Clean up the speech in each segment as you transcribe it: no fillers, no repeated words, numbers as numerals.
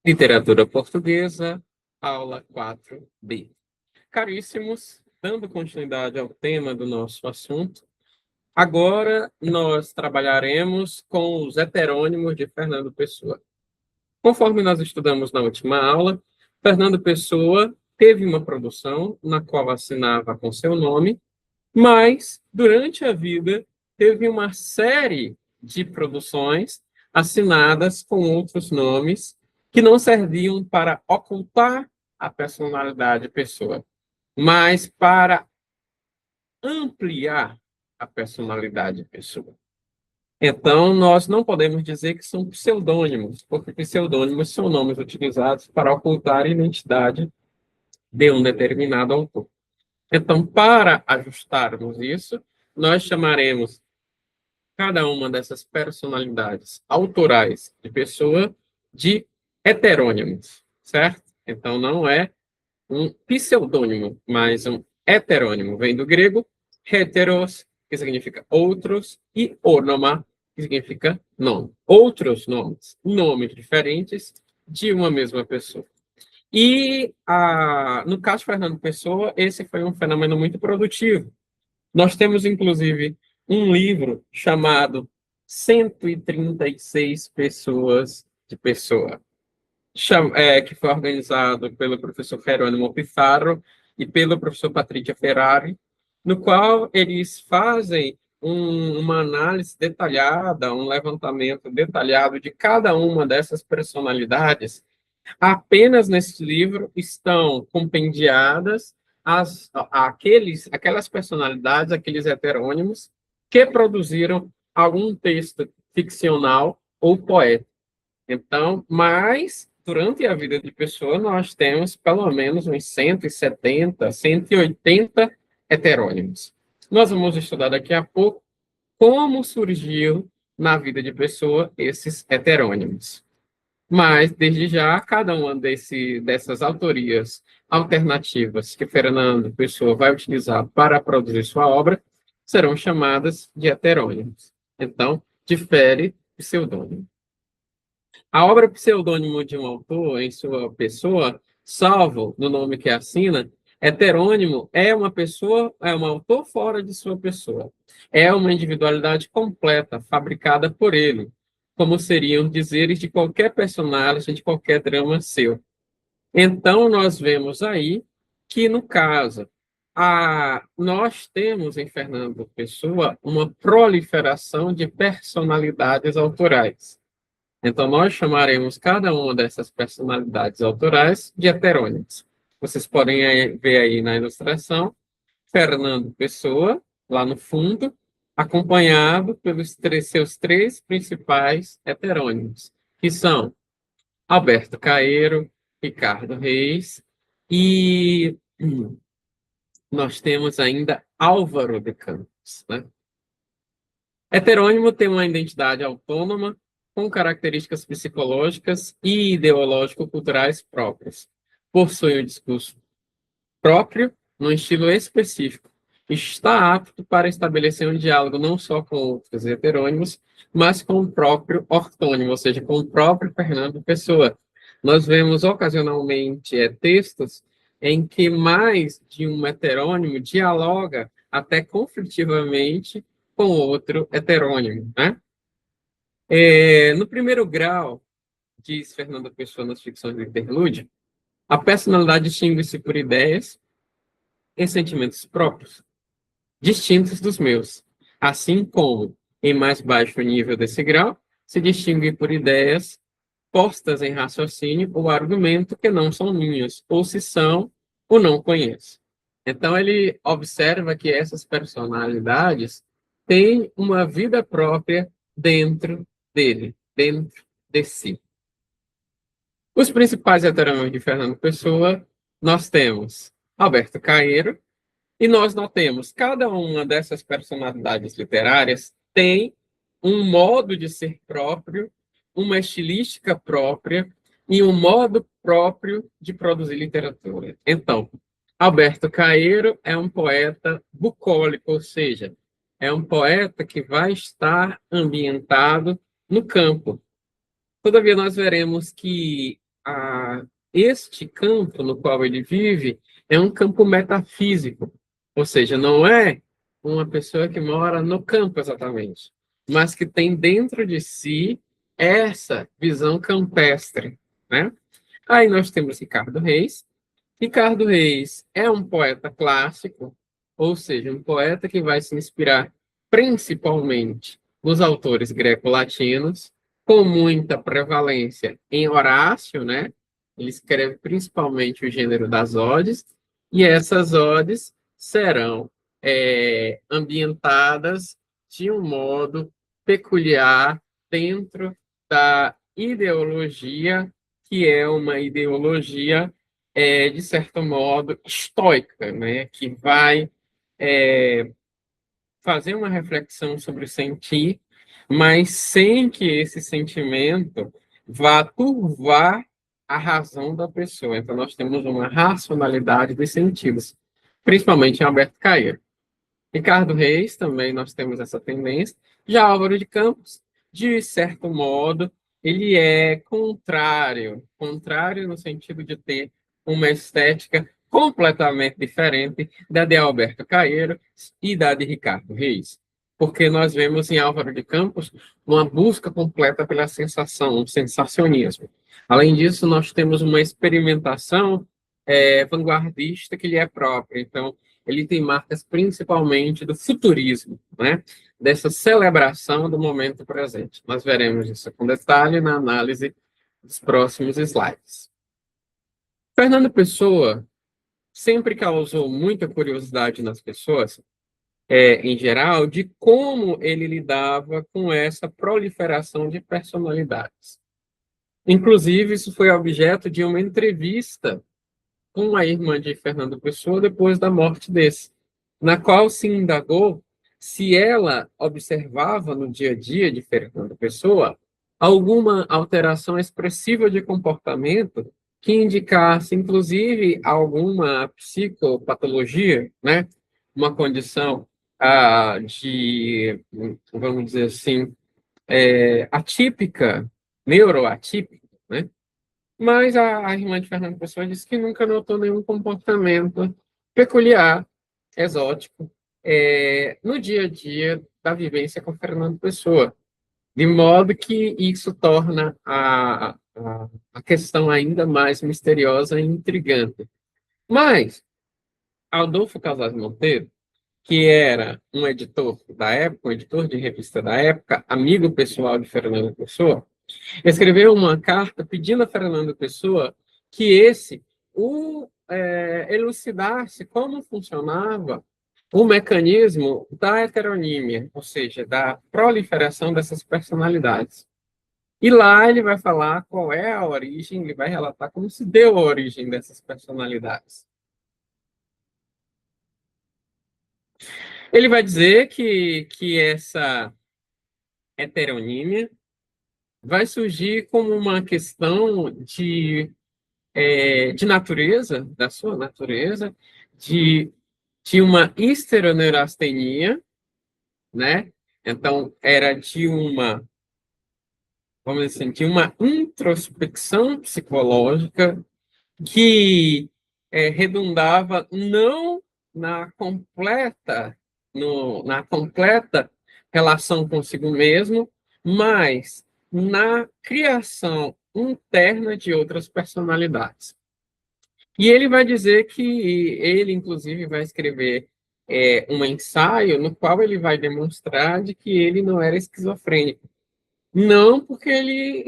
Literatura Portuguesa, aula 4B. Caríssimos, dando continuidade ao tema do nosso assunto, agora nós trabalharemos com os heterônimos de Fernando Pessoa. Conforme nós estudamos na última aula, Fernando Pessoa teve uma produção na qual assinava com seu nome, mas durante a vida teve uma série de produções assinadas com outros nomes que não serviam para ocultar a personalidade pessoa, mas para ampliar a personalidade pessoa. Então, nós não podemos dizer que são pseudônimos, porque pseudônimos são nomes utilizados para ocultar a identidade de um determinado autor. Então, para ajustarmos isso, nós chamaremos cada uma dessas personalidades autorais de pessoa de heterônimos, certo? Então, não é um pseudônimo, mas um heterônimo. Vem do grego heteros, que significa outros, e ônoma, que significa nome. Outros nomes, nomes diferentes de uma mesma pessoa. E, no caso de Fernando Pessoa, esse foi um fenômeno muito produtivo. Nós temos, inclusive, um livro chamado 136 Pessoas de Pessoa, que foi organizado pelo professor Jerônimo Pizarro e pelo professor Patrícia Ferrari, no qual eles fazem uma análise detalhada, um levantamento detalhado de cada uma dessas personalidades. Apenas nesse livro estão compendiadas aquelas personalidades, aqueles heterônimos, que produziram algum texto ficcional ou poético. Então, mas, durante a vida de pessoa, nós temos pelo menos uns 170, 180 heterônimos. Nós vamos estudar daqui a pouco como surgiu na vida de pessoa esses heterônimos. Mas, desde já, cada uma dessas autorias alternativas que Fernando Pessoa vai utilizar para produzir sua obra serão chamadas de heterônimos. Então, difere pseudônimo. A obra pseudônimo de um autor em sua pessoa, salvo no nome que assina, heterônimo é uma pessoa, é um autor fora de sua pessoa. É uma individualidade completa, fabricada por ele, como seriam dizeres de qualquer personagem, de qualquer drama seu. Então, nós vemos aí que, no caso, nós temos em Fernando Pessoa uma proliferação de personalidades autorais. Então, nós chamaremos cada uma dessas personalidades autorais de heterônimos. Vocês podem ver aí na ilustração, Fernando Pessoa, lá no fundo, acompanhado pelos seus três principais heterônimos, que são Alberto Caeiro, Ricardo Reis e nós temos ainda Álvaro de Campos, né? Heterônimo tem uma identidade autônoma, com características psicológicas e ideológico-culturais próprias. Possui um discurso próprio, num estilo específico. Está apto para estabelecer um diálogo não só com outros heterônimos, mas com o próprio ortônimo, ou seja, com o próprio Fernando Pessoa. Nós vemos ocasionalmente textos em que mais de um heterônimo dialoga até conflitivamente com outro heterônimo, né? No primeiro grau, diz Fernando Pessoa nas ficções do interlúdio, a personalidade distingue-se por ideias e sentimentos próprios, distintos dos meus, assim como, em mais baixo nível desse grau, se distingue por ideias postas em raciocínio ou argumento que não são minhas, ou se são, ou não conheço. Então, ele observa que essas personalidades têm uma vida própria dentro dele, dentro de si. Os principais heterônimos de Fernando Pessoa, nós temos Alberto Caeiro, e nós notemos cada uma dessas personalidades literárias tem um modo de ser próprio, uma estilística própria e um modo próprio de produzir literatura. Então, Alberto Caeiro é um poeta bucólico, ou seja, é um poeta que vai estar ambientado no campo. Todavia, nós veremos que este campo no qual ele vive é um campo metafísico, ou seja, não é uma pessoa que mora no campo exatamente, mas que tem dentro de si essa visão campestre, né? Aí nós temos Ricardo Reis. Ricardo Reis é um poeta clássico, ou seja, um poeta que vai se inspirar principalmente nos autores greco-latinos, com muita prevalência em Horácio, né? Ele escreve principalmente o gênero das odes, e essas odes serão ambientadas de um modo peculiar dentro da ideologia, que é uma ideologia, de certo modo, estoica, né? Que vai fazer uma reflexão sobre o sentir, mas sem que esse sentimento vá turvar a razão da pessoa. Então, nós temos uma racionalidade dos sentidos, principalmente em Alberto Caeiro. Ricardo Reis, também nós temos essa tendência. Já Álvaro de Campos, de certo modo, ele é contrário no sentido de ter uma estética completamente diferente da de Alberto Caeiro e da de Ricardo Reis. Porque nós vemos em Álvaro de Campos uma busca completa pela sensação, um sensacionismo. Além disso, nós temos uma experimentação vanguardista que lhe é própria. Então, ele tem marcas principalmente do futurismo, né? Dessa celebração do momento presente. Nós veremos isso com detalhe na análise dos próximos slides. Fernando Pessoa sempre causou muita curiosidade nas pessoas, em geral, de como ele lidava com essa proliferação de personalidades. Inclusive, isso foi objeto de uma entrevista com a irmã de Fernando Pessoa depois da morte desse, na qual se indagou se ela observava no dia a dia de Fernando Pessoa alguma alteração expressiva de comportamento que indicasse, inclusive, alguma psicopatologia, né? Uma condição vamos dizer assim, atípica, neuroatípica, né? Mas a irmã de Fernando Pessoa disse que nunca notou nenhum comportamento peculiar, exótico, no dia a dia da vivência com Fernando Pessoa. De modo que isso torna a questão ainda mais misteriosa e intrigante. Mas Adolfo Casais Monteiro, que era um editor da época, um editor de revista da época, amigo pessoal de Fernando Pessoa, escreveu uma carta pedindo a Fernando Pessoa que elucidasse como funcionava o mecanismo da heteronímia, ou seja, da proliferação dessas personalidades. E lá ele vai falar qual é a origem, ele vai relatar como se deu a origem dessas personalidades. Ele vai dizer que essa heteronímia vai surgir como uma questão de natureza, da sua natureza, de uma histeroneurastenia, né? Então, era vamos dizer assim, de uma introspecção psicológica que redundava não na completa relação consigo mesmo, mas na criação interna de outras personalidades. E ele vai dizer que ele, inclusive, vai escrever um ensaio no qual ele vai demonstrar de que ele não era esquizofrênico. Não porque ele,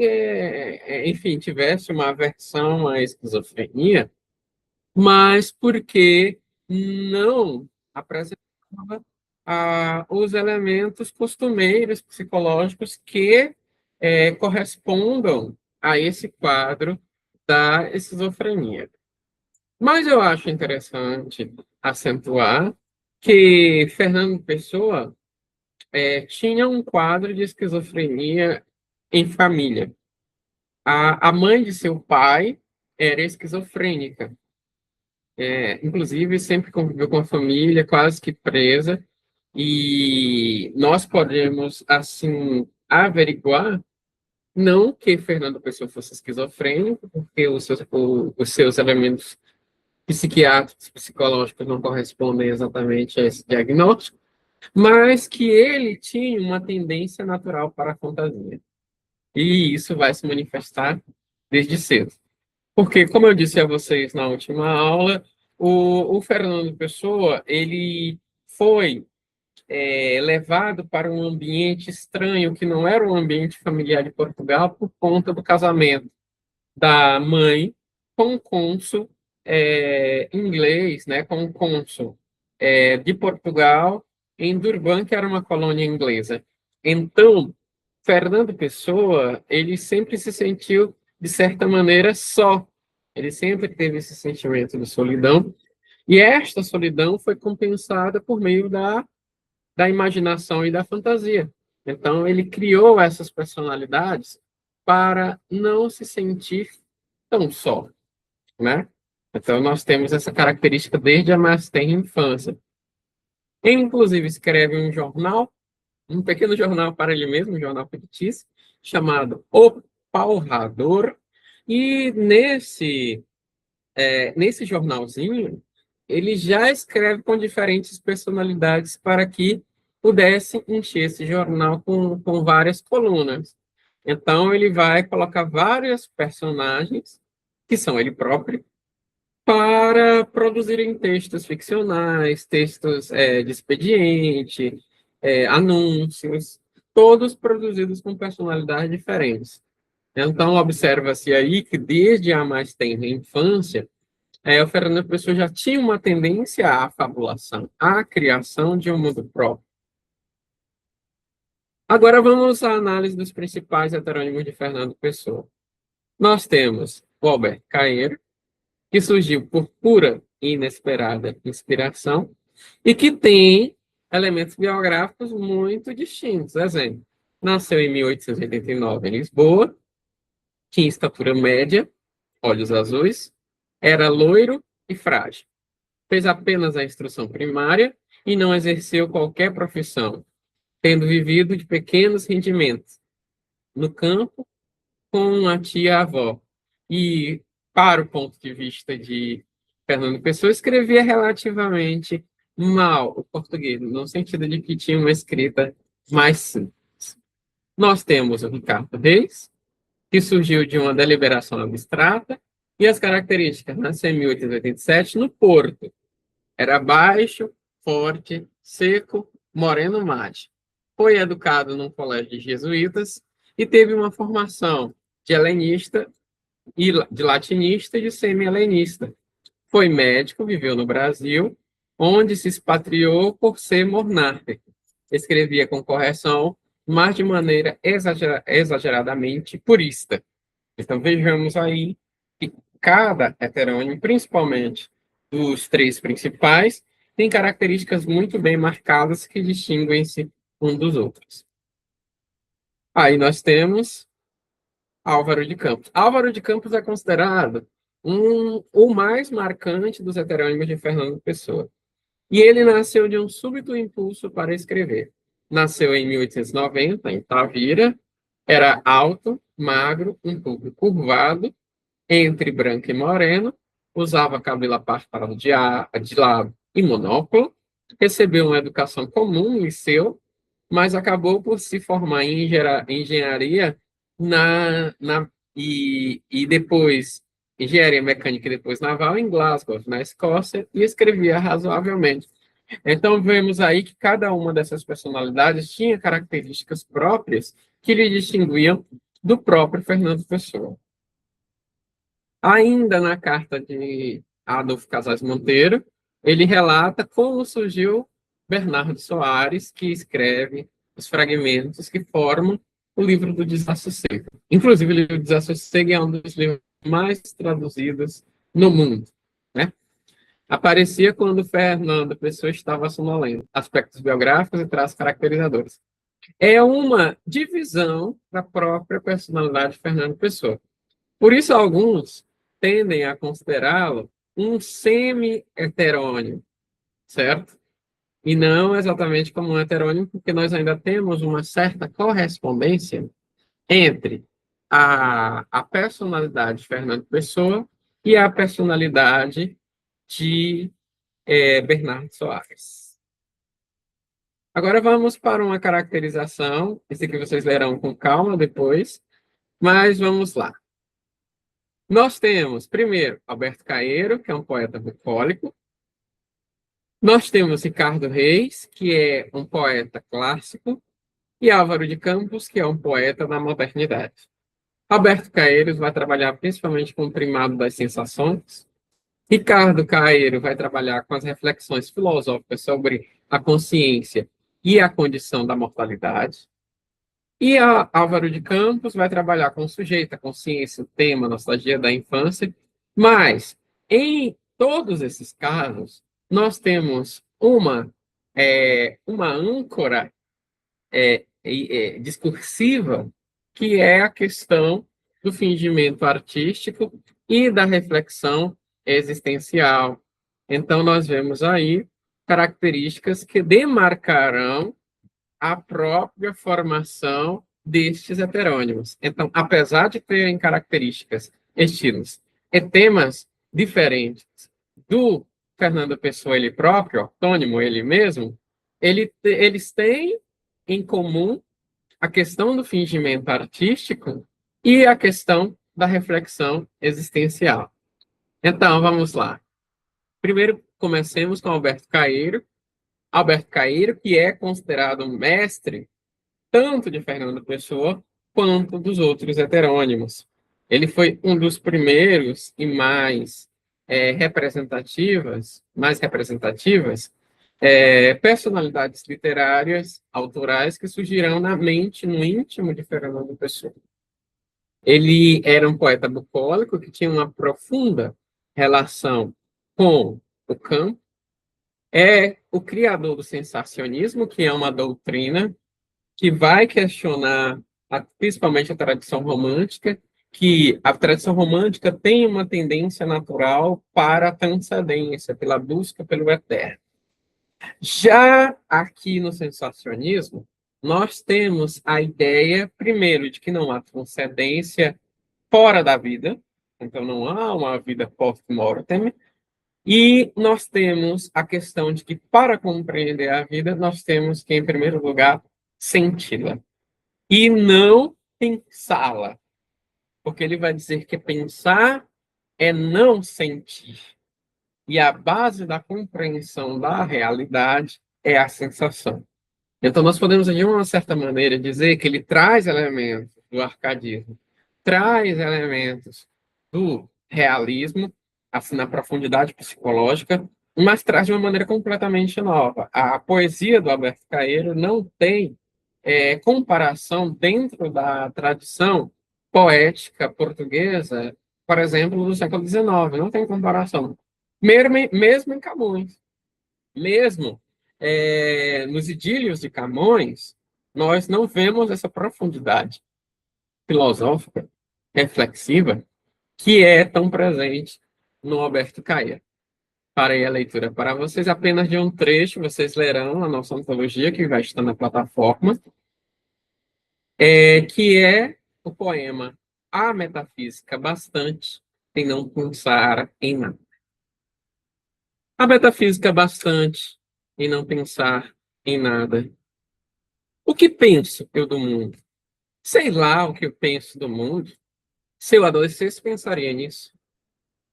enfim, tivesse uma aversão à esquizofrenia, mas porque não apresentava os elementos costumeiros psicológicos que correspondam a esse quadro da esquizofrenia. Mas eu acho interessante acentuar que Fernando Pessoa tinha um quadro de esquizofrenia em família. A mãe de seu pai era esquizofrênica. Inclusive, sempre conviveu com a família, quase que presa, e nós podemos, assim, averiguar Não que Fernando Pessoa fosse esquizofrênico, porque os seus elementos psiquiátricos, psicológicos não correspondem exatamente a esse diagnóstico, mas que ele tinha uma tendência natural para a fantasia. E isso vai se manifestar desde cedo. Porque, como eu disse a vocês na última aula, o Fernando Pessoa, ele foi levado para um ambiente estranho, que não era um ambiente familiar de Portugal, por conta do casamento da mãe com um cônsul inglês, né, com um cônsul de Portugal em Durban, que era uma colônia inglesa. Então, Fernando Pessoa, ele sempre se sentiu, de certa maneira, só. Ele sempre teve esse sentimento de solidão, e esta solidão foi compensada por meio da imaginação e da fantasia. Então, ele criou essas personalidades para não se sentir tão só, né? Então, nós temos essa característica desde a mais tenra infância. Ele, inclusive, escreve um jornal, um pequeno jornal para ele mesmo, um jornal fictício, chamado O Palrador, e nesse jornalzinho, ele já escreve com diferentes personalidades para que pudesse encher esse jornal com várias colunas. Então, ele vai colocar vários personagens, que são ele próprio, para produzirem textos ficcionais, textos de expediente, anúncios, todos produzidos com personalidades diferentes. Então, observa-se aí que desde a mais tenra infância, o Fernando Pessoa já tinha uma tendência à fabulação, à criação de um mundo próprio. Agora vamos à análise dos principais heterônimos de Fernando Pessoa. Nós temos o Albert Caeiro, que surgiu por pura e inesperada inspiração e que tem elementos biográficos muito distintos. Exemplo, nasceu em 1889 em Lisboa, tinha estatura média, olhos azuis, era loiro e frágil. Fez apenas a instrução primária e não exerceu qualquer profissão, tendo vivido de pequenos rendimentos no campo com a tia-avó. E, para o ponto de vista de Fernando Pessoa, escrevia relativamente mal o português, no sentido de que tinha uma escrita mais simples. Nós temos o Ricardo Reis, que surgiu de uma deliberação abstrata, e as características, nasceu em 1887, no Porto. Era baixo, forte, seco, moreno mate. Foi educado num colégio de jesuítas e teve uma formação de helenista, de latinista e de semi-helenista. Foi médico, viveu no Brasil, onde se expatriou por ser monárquico. Escrevia com correção, mas de maneira exageradamente purista. Então, vejamos aí que cada heterônimo, principalmente dos três principais, tem características muito bem marcadas que distinguem-se um dos outros. Aí nós temos Álvaro de Campos. Álvaro de Campos é considerado o mais marcante dos heterônimos de Fernando Pessoa. E ele nasceu de um súbito impulso para escrever. Nasceu em 1890, em Tavira, era alto, magro, um pouco curvado, entre branco e moreno, usava cabelo apartado de lado e monóculo, recebeu uma educação comum no liceu, mas acabou por se formar em engenharia e depois engenharia mecânica e depois naval em Glasgow, na Escócia, e escrevia razoavelmente. Então, vemos aí que cada uma dessas personalidades tinha características próprias que lhe distinguiam do próprio Fernando Pessoa. Ainda na carta de Adolfo Casais Monteiro, ele relata como surgiu Bernardo Soares, que escreve os fragmentos que formam o livro do Desassossego. Inclusive, o livro do Desassossego é um dos livros mais traduzidos no mundo, né? Aparecia quando Fernando Pessoa estava sonolento. Aspectos biográficos e traços caracterizadores. É uma divisão da própria personalidade de Fernando Pessoa. Por isso, alguns tendem a considerá-lo um semi-heterônimo, certo? E não exatamente como um heterônimo, porque nós ainda temos uma certa correspondência entre a personalidade de Fernando Pessoa e a personalidade de Bernardo Soares. Agora vamos para uma caracterização, esse aqui vocês lerão com calma depois, mas vamos lá. Nós temos, primeiro, Alberto Caeiro, que é um poeta bucólico. Nós temos Ricardo Reis, que é um poeta clássico, e Álvaro de Campos, que é um poeta da modernidade. Alberto Caeiro vai trabalhar principalmente com o primado das sensações. Ricardo Caeiro vai trabalhar com as reflexões filosóficas sobre a consciência e a condição da mortalidade. E Álvaro de Campos vai trabalhar com o sujeito, a consciência, o tema, a nostalgia da infância. Mas, em todos esses casos, nós temos uma âncora discursiva, que é a questão do fingimento artístico e da reflexão existencial. Então, nós vemos aí características que demarcarão a própria formação destes heterônimos. Então, apesar de terem características, estilos e temas diferentes do Fernando Pessoa ele próprio, ortônimo ele mesmo, eles têm em comum a questão do fingimento artístico e a questão da reflexão existencial. Então, vamos lá. Primeiro, comecemos com Alberto Caeiro. Alberto Caeiro, que é considerado um mestre tanto de Fernando Pessoa quanto dos outros heterônimos. Ele foi um dos primeiros e mais representativas personalidades literárias, autorais, que surgirão na mente, no íntimo de Fernando Pessoa. Ele era um poeta bucólico que tinha uma profunda relação com o campo, é o criador do sensacionismo, que é uma doutrina que vai questionar principalmente a tradição romântica, que a tradição romântica tem uma tendência natural para a transcendência, pela busca pelo eterno. Já aqui no sensacionismo, nós temos a ideia, primeiro, de que não há transcendência fora da vida, então não há uma vida post-mortem, e nós temos a questão de que, para compreender a vida, nós temos que, em primeiro lugar, senti-la e não pensá-la, porque ele vai dizer que pensar é não sentir. E a base da compreensão da realidade é a sensação. Então, nós podemos, de uma certa maneira, dizer que ele traz elementos do arcadismo, traz elementos do realismo, assim, na profundidade psicológica, mas traz de uma maneira completamente nova. A poesia do Alberto Caeiro não tem comparação dentro da tradição poética portuguesa, por exemplo, do século XIX. Não tem comparação. Mesmo em Camões. Mesmo nos idílios de Camões, nós não vemos essa profundidade filosófica, reflexiva, que é tão presente no Alberto Caeiro. Farei a leitura para vocês apenas de um trecho, vocês lerão a nossa antologia, que vai estar na plataforma, que é o poema A Metafísica Bastante em Não Pensar em Nada. A metafísica bastante em não pensar em nada. O que penso eu do mundo? Sei lá o que eu penso do mundo. Se eu adoecesse, pensaria nisso.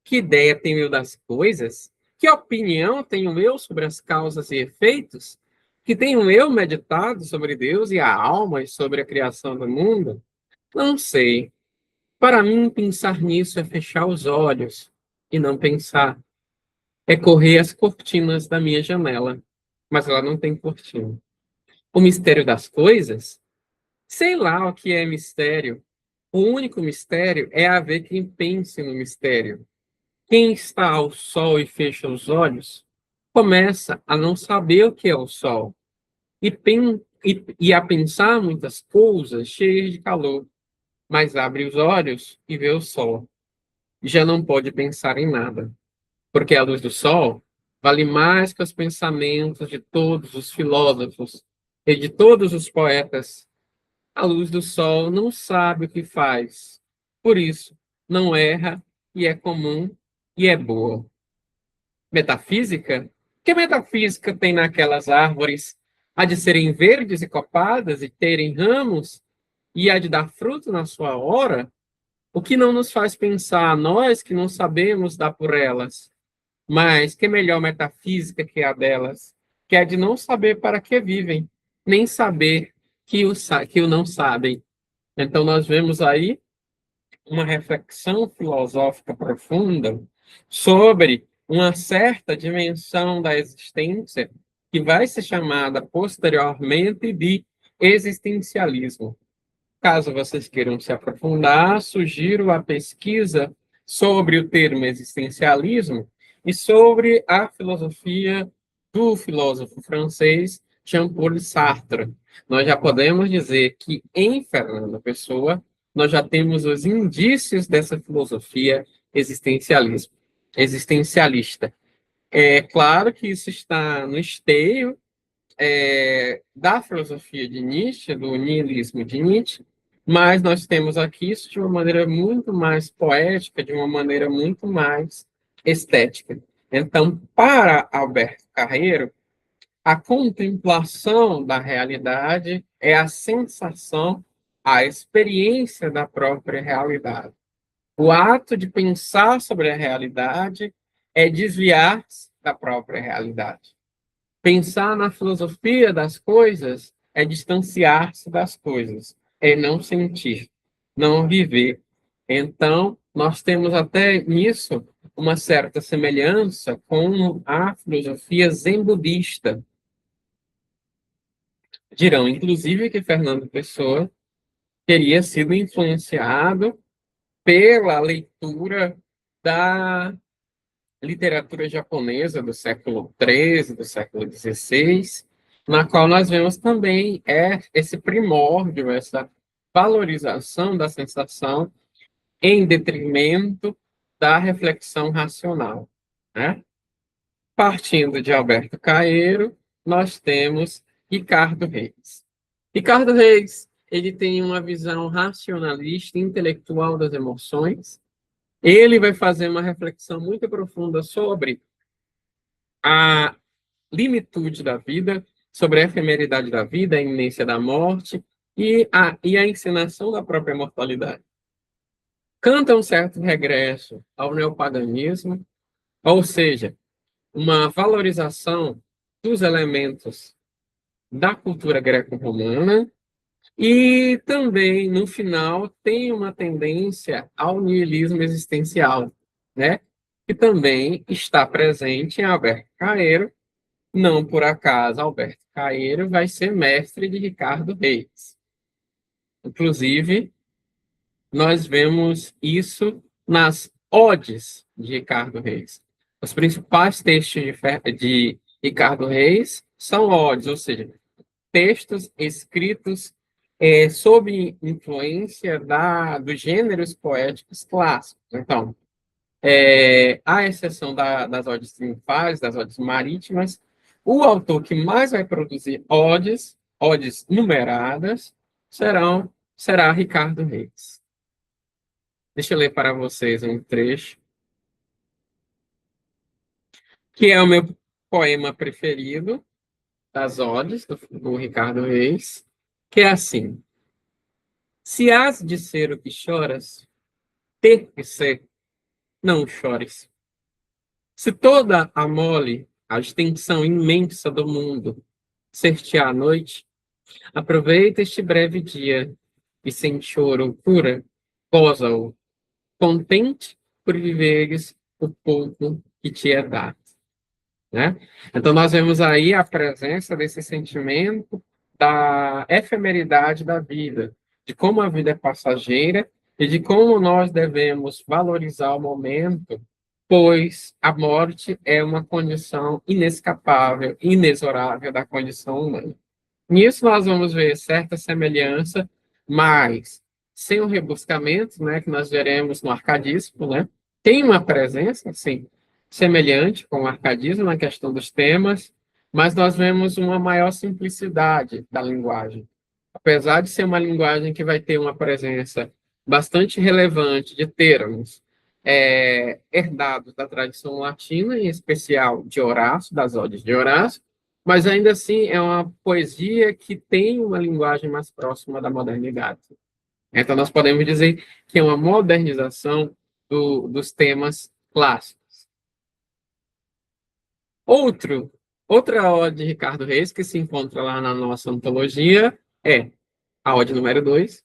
Que ideia tenho eu das coisas? Que opinião tenho eu sobre as causas e efeitos? Que tenho eu meditado sobre Deus e a alma e sobre a criação do mundo? Não sei. Para mim, pensar nisso é fechar os olhos e não pensar. É correr as cortinas da minha janela, mas ela não tem cortina. O mistério das coisas? Sei lá o que é mistério. O único mistério é haver quem pense no mistério. Quem está ao sol e fecha os olhos, começa a não saber o que é o sol e a pensar muitas coisas cheias de calor, mas abre os olhos e vê o sol. Já não pode pensar em nada, porque a luz do sol vale mais que os pensamentos de todos os filósofos e de todos os poetas A luz do sol não sabe o que faz. Por isso, não erra e é comum e é boa. Metafísica? Que metafísica tem naquelas árvores? Há de serem verdes e copadas e terem ramos? E há de dar fruto na sua hora? O que não nos faz pensar, nós que não sabemos dar por elas? Mas que melhor metafísica que a delas, que é de não saber para que vivem, nem saber que o não sabem. Então, nós vemos aí uma reflexão filosófica profunda sobre uma certa dimensão da existência que vai ser chamada posteriormente de existencialismo. Caso vocês queiram se aprofundar, sugiro a pesquisa sobre o termo existencialismo e sobre a filosofia do filósofo francês Jean-Paul Sartre. Nós já podemos dizer que em Fernando Pessoa nós já temos os indícios dessa filosofia existencialista. É claro que isso está no esteio da filosofia de Nietzsche, do niilismo de Nietzsche, mas nós temos aqui isso de uma maneira muito mais poética, de uma maneira muito mais estética. Então, para Alberto Carreiro, a contemplação da realidade é a sensação, a experiência da própria realidade. O ato de pensar sobre a realidade é desviar-se da própria realidade. Pensar na filosofia das coisas é distanciar-se das coisas, é não sentir, não viver. Então, nós temos até nisso uma certa semelhança com a filosofia zen-budista. Dirão, inclusive, que Fernando Pessoa teria sido influenciado pela leitura da literatura japonesa do século XIII, do século XVI, na qual nós vemos também esse primórdio, essa valorização da sensação em detrimento da reflexão racional, né? Partindo de Alberto Caeiro, nós temos Ricardo Reis. Ricardo Reis, ele tem uma visão racionalista, intelectual das emoções. Ele vai fazer uma reflexão muito profunda sobre a limitude da vida, sobre a efemeridade da vida, a iminência da morte e a encenação da própria mortalidade. Canta um certo regresso ao neopaganismo, ou seja, uma valorização dos elementos da cultura greco-romana e também, no final, tem uma tendência ao niilismo existencial, né? Que também está presente em Alberto Caeiro. Não por acaso, Alberto Caeiro vai ser mestre de Ricardo Reis. Inclusive, nós vemos isso nas odes de Ricardo Reis. Os principais textos de Ricardo Reis são odes, ou seja, textos escritos sob influência dos gêneros poéticos clássicos. Então, à exceção das odes triunfais, das odes marítimas, o autor que mais vai produzir odes numeradas, será Ricardo Reis. Deixa eu ler para vocês um trecho, que é o meu poema preferido das odes, do Ricardo Reis, que é assim: se hás de ser o que choras, ter que ser, não chores. Se toda a mole, a extensão imensa do mundo, ser-te-á a noite, aproveita este breve dia e sem choro cura, goza-o, contente por viveres o pouco que te é dado. Né? Então, nós vemos aí a presença desse sentimento da efemeridade da vida, de como a vida é passageira e de como nós devemos valorizar o momento, pois a morte é uma condição inescapável, inexorável da condição humana. Nisso nós vamos ver certa semelhança, mas sem o rebuscamento, né, que nós veremos no arcadismo, né? Tem uma presença, sim, semelhante com o arcadismo na questão dos temas, mas nós vemos uma maior simplicidade da linguagem. apesar de ser uma linguagem que vai ter uma presença bastante relevante de termos herdados da tradição latina, em especial de Horácio, das odes de Horácio, mas ainda assim é uma poesia que tem uma linguagem mais próxima da modernidade. Então, nós podemos dizer que é uma modernização dos temas clássicos. Outra ode de Ricardo Reis, que se encontra lá na nossa antologia, é a ode número 2,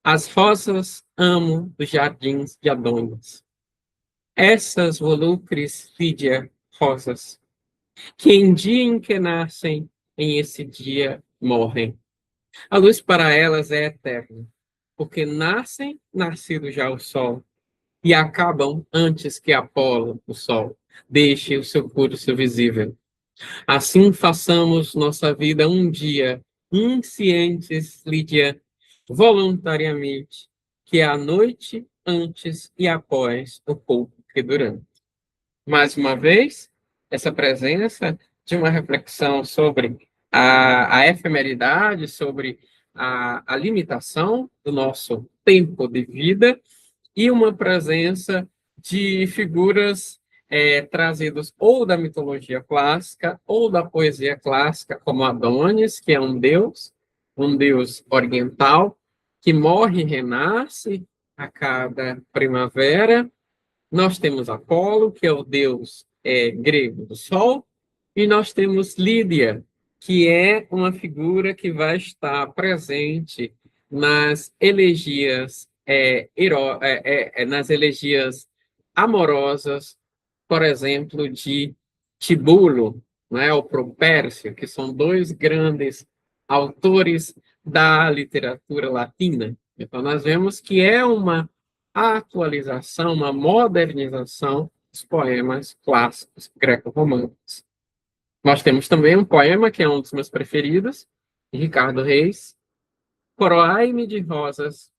As rosas amo dos jardins de Adonis. Essas volúpes, Lídia, rosas, que em dia em que nascem, em esse dia morrem. A luz para elas é eterna, porque nascem, nascido já o sol, e acabam antes que Apolo, o sol, deixe o seu curso visível. Assim façamos nossa vida um dia, inscientes, Lídia, voluntariamente, que é a noite antes e após o pouco que durante. Mais uma vez, essa presença de uma reflexão sobre a efemeridade, sobre a limitação do nosso tempo de vida e uma presença de figuras trazidas ou da mitologia clássica ou da poesia clássica, como Adonis, que é um deus oriental, que morre e renasce a cada primavera. Nós temos Apolo, que é o deus grego do sol, e nós temos Lídia, que é uma figura que vai estar presente nas elegias, nas elegias amorosas, por exemplo, de Tibulo, né, ou Propércio, que são dois grandes autores da literatura latina. Então, nós vemos que é uma atualização, uma modernização dos poemas clássicos greco-romanos. Nós temos também um poema que é um dos meus preferidos, de Ricardo Reis, Coroai-me de rosas,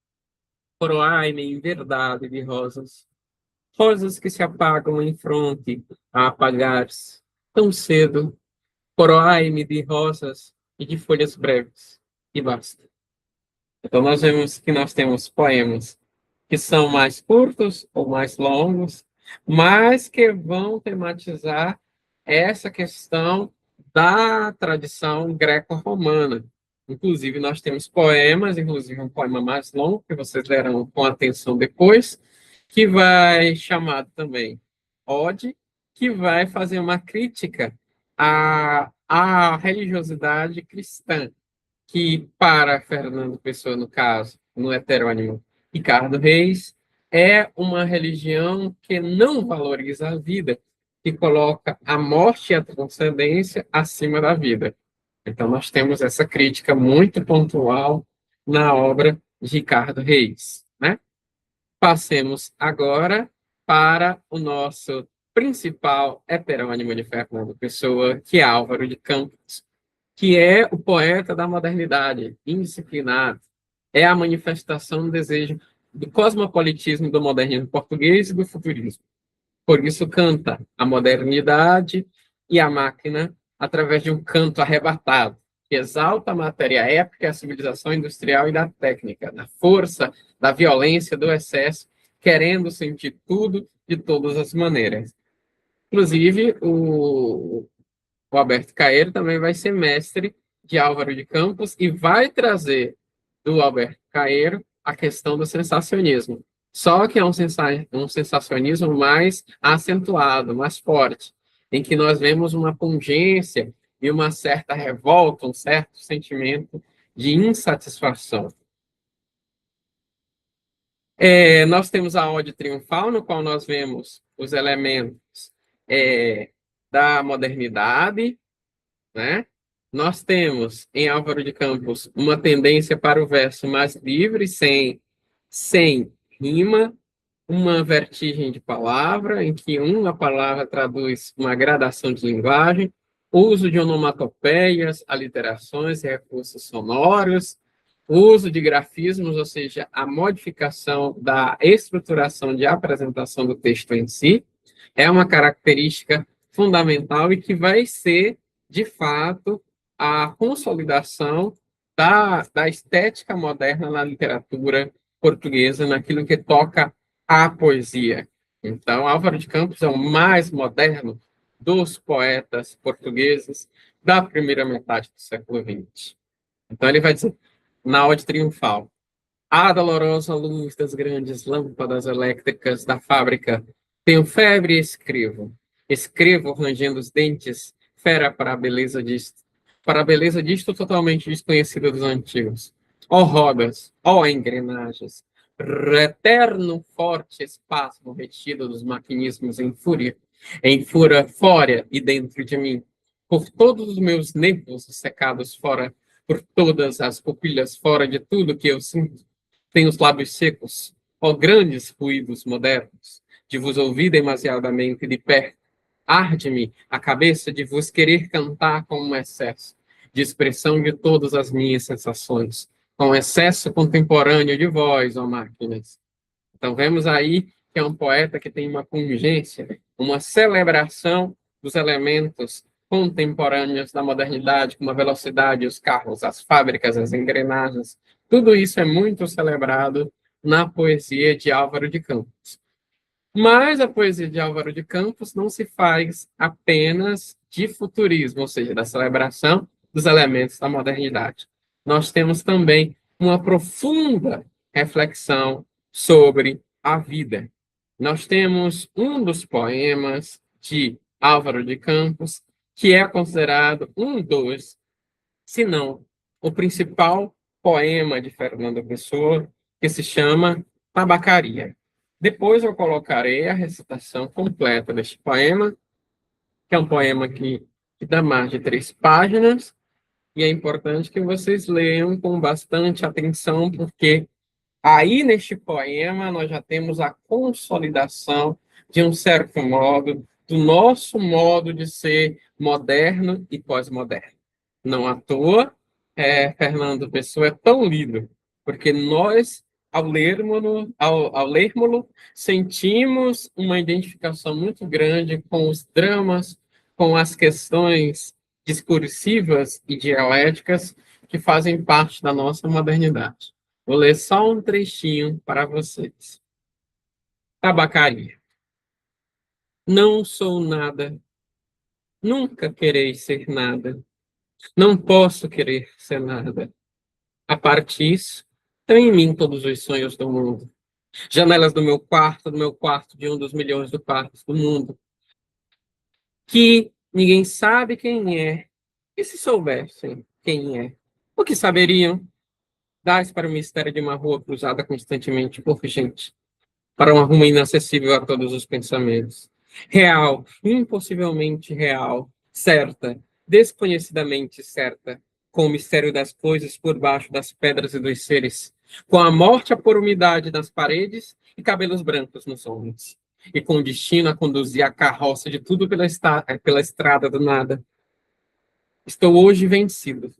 coroai-me em verdade de rosas, rosas que se apagam em fronte a apagar-se tão cedo, coroai-me de rosas e de folhas breves, e basta. Então, nós vemos que nós temos poemas que são mais curtos ou mais longos, mas que vão tematizar essa questão da tradição greco-romana. Inclusive, nós temos poemas, inclusive um poema mais longo, que vocês lerão com atenção depois, que vai chamado também Ode, que vai fazer uma crítica à religiosidade cristã, que para Fernando Pessoa, no caso, no heterônimo Ricardo Reis, é uma religião que não valoriza a vida, que coloca a morte e a transcendência acima da vida. Então, nós temos essa crítica muito pontual na obra de Ricardo Reis, né? Passemos agora para o nosso principal heterônimo de Fernando Pessoa, que é Álvaro de Campos, que é o poeta da modernidade, indisciplinado, é a manifestação do desejo do cosmopolitismo do modernismo português e do futurismo. Por isso canta a modernidade e a máquina através de um canto arrebatado, que exalta a matéria épica, a civilização industrial e da técnica, da força, da violência, do excesso, querendo sentir tudo de todas as maneiras. Inclusive, o Alberto Caeiro também vai ser mestre de Álvaro de Campos e vai trazer do Alberto Caeiro a questão do sensacionismo. Só que é um sensacionismo mais acentuado, mais forte, em que nós vemos uma pungência e uma certa revolta, um certo sentimento de insatisfação. Nós temos a Ode Triunfal, no qual nós vemos os elementos da modernidade, né? Nós temos em Álvaro de Campos uma tendência para o verso mais livre, sem rima, uma vertigem de palavra, em que uma palavra traduz uma gradação de linguagem, uso de onomatopeias, aliterações e recursos sonoros, uso de grafismos, ou seja, a modificação da estruturação de apresentação do texto em si, é uma característica fundamental e que vai ser, de fato, a consolidação da estética moderna na literatura portuguesa, naquilo que toca à poesia. Então, Álvaro de Campos é o mais moderno dos poetas portugueses da primeira metade do século XX. Então, ele vai dizer, na Ode Triunfal, a dolorosa luz das grandes lâmpadas elétricas da fábrica, tenho febre e escrevo. Escrevo rangendo os dentes, fera para a beleza disto totalmente desconhecida dos antigos. Ó rodas, ó engrenagens, eterno forte espasmo retido dos maquinismos em fúria fora e dentro de mim, por todos os meus nervos secados fora, por todas as pupilhas fora de tudo que eu sinto, tem os lábios secos, ó grandes ruídos modernos, de vos ouvir demasiadamente de perto. Arde-me a cabeça de vos querer cantar com um excesso de expressão de todas as minhas sensações, com um excesso contemporâneo de voz, ó máquinas. Então, vemos aí que é um poeta que tem uma pungência, uma celebração dos elementos contemporâneos da modernidade, como a velocidade, os carros, as fábricas, as engrenagens. Tudo isso é muito celebrado na poesia de Álvaro de Campos. Mas a poesia de Álvaro de Campos não se faz apenas de futurismo, ou seja, da celebração dos elementos da modernidade. Nós temos também uma profunda reflexão sobre a vida. Nós temos um dos poemas de Álvaro de Campos, que é considerado um dos, se não o principal poema de Fernando Pessoa, que se chama Tabacaria. Depois eu colocarei a recitação completa deste poema, que é um poema que dá mais de 3 páginas, e é importante que vocês leiam com bastante atenção, porque aí neste poema nós já temos a consolidação, de um certo modo, do nosso modo de ser moderno e pós-moderno. Não à toa, Fernando Pessoa é tão lido, porque nós, ao lermos-lo, sentimos uma identificação muito grande com os dramas, com as questões discursivas e dialéticas que fazem parte da nossa modernidade. Vou ler só um trechinho para vocês. Tabacaria. Não sou nada, nunca querei ser nada, não posso querer ser nada. A parte disso, estão em mim todos os sonhos do mundo. Janelas do meu quarto de um dos milhões de quartos do mundo. Que ninguém sabe quem é. E se soubessem quem é, o que saberiam? Dás para o mistério de uma rua cruzada constantemente por gente, para uma rua inacessível a todos os pensamentos. Real, impossivelmente real, certa, desconhecidamente certa, com o mistério das coisas por baixo das pedras e dos seres, com a morte a pôr umidade nas paredes e cabelos brancos nos homens, e com o destino a conduzir a carroça de tudo pela estrada do nada. Estou hoje vencido,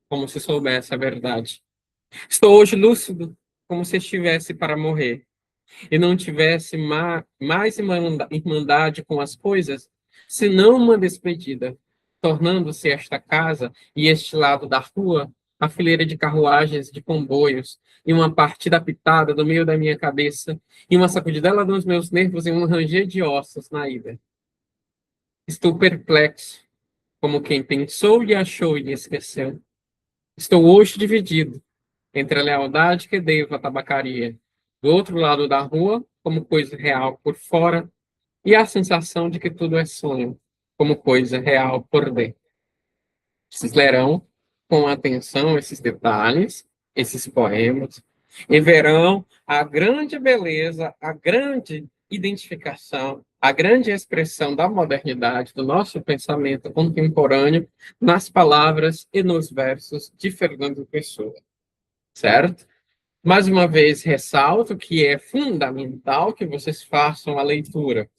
como se soubesse a verdade. Estou hoje lúcido, como se estivesse para morrer e não tivesse mais irmandade com as coisas, senão uma despedida, tornando-se esta casa e este lado da rua a fileira de carruagens de comboios, e uma partida pitada no meio da minha cabeça, e uma sacudidela nos meus nervos e um ranger de ossos na ida. Estou perplexo, como quem pensou e achou e esqueceu. Estou hoje dividido entre a lealdade que devo à tabacaria, do outro lado da rua, como coisa real por fora, e a sensação de que tudo é sonho, como coisa real por dentro. Vocês lerão com atenção esses detalhes, esses poemas, e verão a grande beleza, a grande identificação, a grande expressão da modernidade, do nosso pensamento contemporâneo, nas palavras e nos versos de Fernando Pessoa, certo? Mais uma vez, ressalto que é fundamental que vocês façam a leitura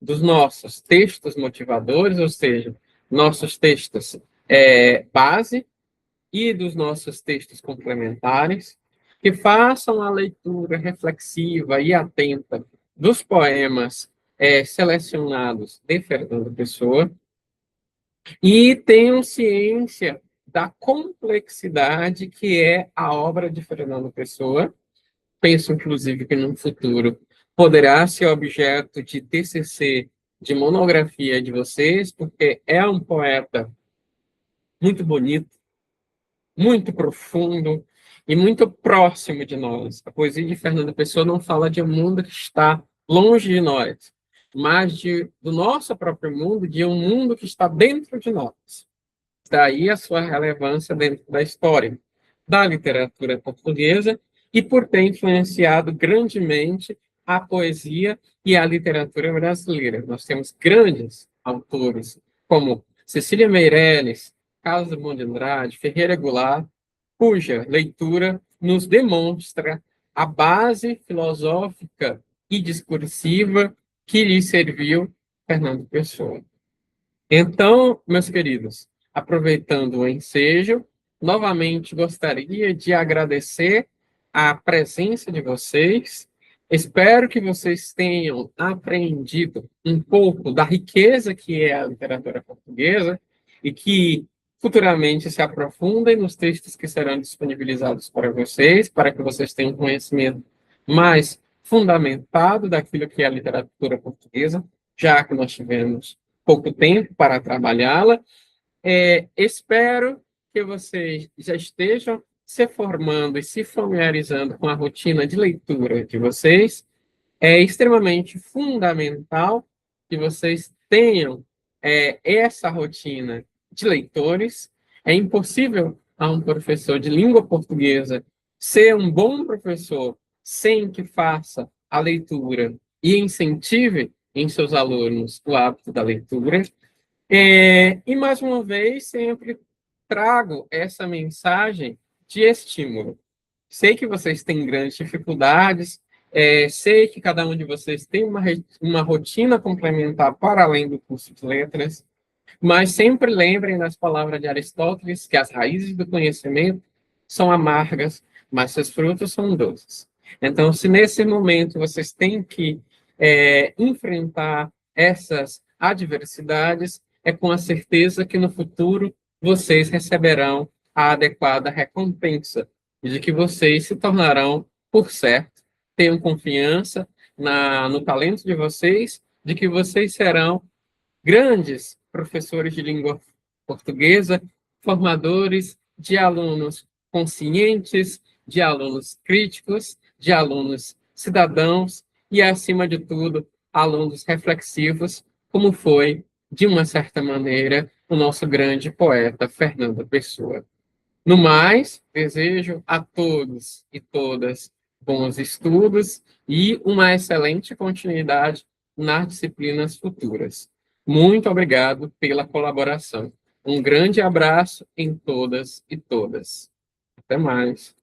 dos nossos textos motivadores, ou seja, nossos textos base e dos nossos textos complementares, que façam a leitura reflexiva e atenta dos poemas selecionados de Fernando Pessoa e tenham ciência da complexidade que é a obra de Fernando Pessoa. Penso, inclusive, que no futuro poderá ser objeto de TCC, de monografia de vocês, porque é um poeta muito bonito, muito profundo e muito próximo de nós. A poesia de Fernando Pessoa não fala de um mundo que está longe de nós, mas do nosso próprio mundo, de um mundo que está dentro de nós. Daí a sua relevância dentro da história da literatura portuguesa e por ter influenciado grandemente a poesia e a literatura brasileira. Nós temos grandes autores como Cecília Meirelles, Carlos Drummond de Andrade, Ferreira Goulart, cuja leitura nos demonstra a base filosófica e discursiva que lhe serviu Fernando Pessoa. Então, meus queridos, aproveitando o ensejo, novamente gostaria de agradecer a presença de vocês. Espero que vocês tenham aprendido um pouco da riqueza que é a literatura portuguesa e que futuramente se aprofundem nos textos que serão disponibilizados para vocês, para que vocês tenham um conhecimento mais fundamentado daquilo que é a literatura portuguesa, já que nós tivemos pouco tempo para trabalhá-la. Espero que vocês já estejam se formando e se familiarizando com a rotina de leitura de vocês. É extremamente fundamental que vocês tenham essa rotina de leitores. É impossível a um professor de língua portuguesa ser um bom professor sem que faça a leitura e incentive em seus alunos o hábito da leitura. E, mais uma vez, sempre trago essa mensagem de estímulo. Sei que vocês têm grandes dificuldades, sei que cada um de vocês tem uma rotina complementar para além do curso de letras, mas sempre lembrem das palavras de Aristóteles que as raízes do conhecimento são amargas, mas seus frutos são doces. Então, se nesse momento vocês têm que enfrentar essas adversidades, é com a certeza que no futuro vocês receberão a adequada recompensa, de que vocês se tornarão, por certo, tenham confiança no talento de vocês, de que vocês serão grandes professores de língua portuguesa, formadores de alunos conscientes, de alunos críticos, de alunos cidadãos e, acima de tudo, alunos reflexivos, como foi, de uma certa maneira, o nosso grande poeta Fernando Pessoa. No mais, desejo a todos e todas bons estudos e uma excelente continuidade nas disciplinas futuras. Muito obrigado pela colaboração. Um grande abraço em todas e todas. Até mais.